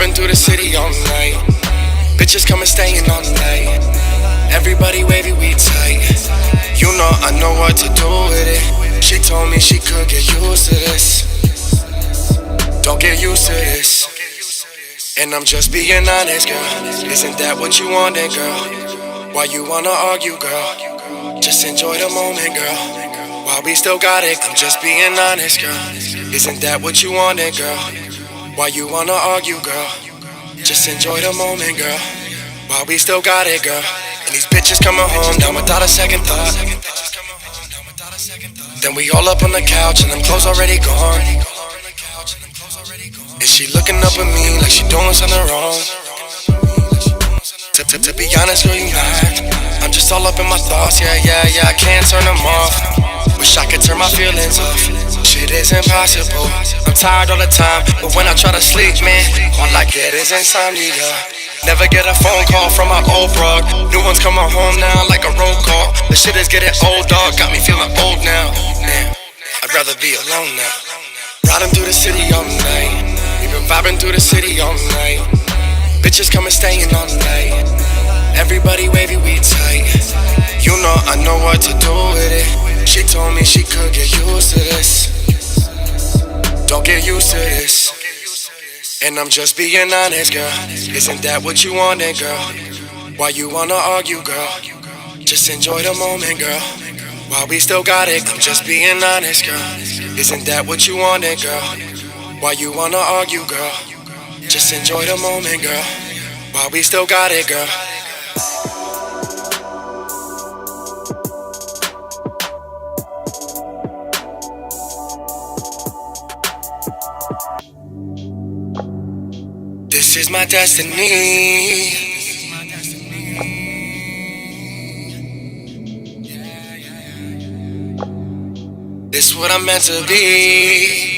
vibing through the city all night. Bitches coming, staying all night. Everybody wavy, we tight. You know I know what to do with it. She told me she could get used to this. Don't get used to this. And I'm just being honest, girl. Isn't that what you wanted, girl? Why you wanna argue, girl? Just enjoy the moment, girl. While we still got it, I'm just being honest, girl. Isn't that what you wanted, girl? Why you wanna argue, girl? Just enjoy the moment, girl. While we still got it, girl. And these bitches coming home down without a second thought. Then we all up on the couch and them clothes already gone. And she looking up at me like she doing something wrong. To be honest, girl, you not. I'm just all up in my thoughts, yeah, I can't turn them off. Wish I could turn my feelings off. Shit is impossible. I'm tired all the time, but when I try to sleep, man, all I get is insomnia. Never get a phone call from my old broad. New ones coming home now like a roll call. The shit is getting old, dog, got me feeling old now. Damn, I'd rather be alone now. Riding through the city all night. We been vibing through the city all night. Bitches coming, staying all night. Everybody wavy, we tight. You know I know what to do with it. She told me she could get used to this. Don't get used to this. And I'm just being honest, girl. Isn't that what you wanted, girl? Why you wanna argue, girl? Just enjoy the moment, girl. While we still got it, I'm just being honest, girl. Isn't that what you wanted, girl? Why you wanna argue, girl? Just enjoy the moment, girl. While we still got it, girl. This is my destiny. This what I'm meant to be.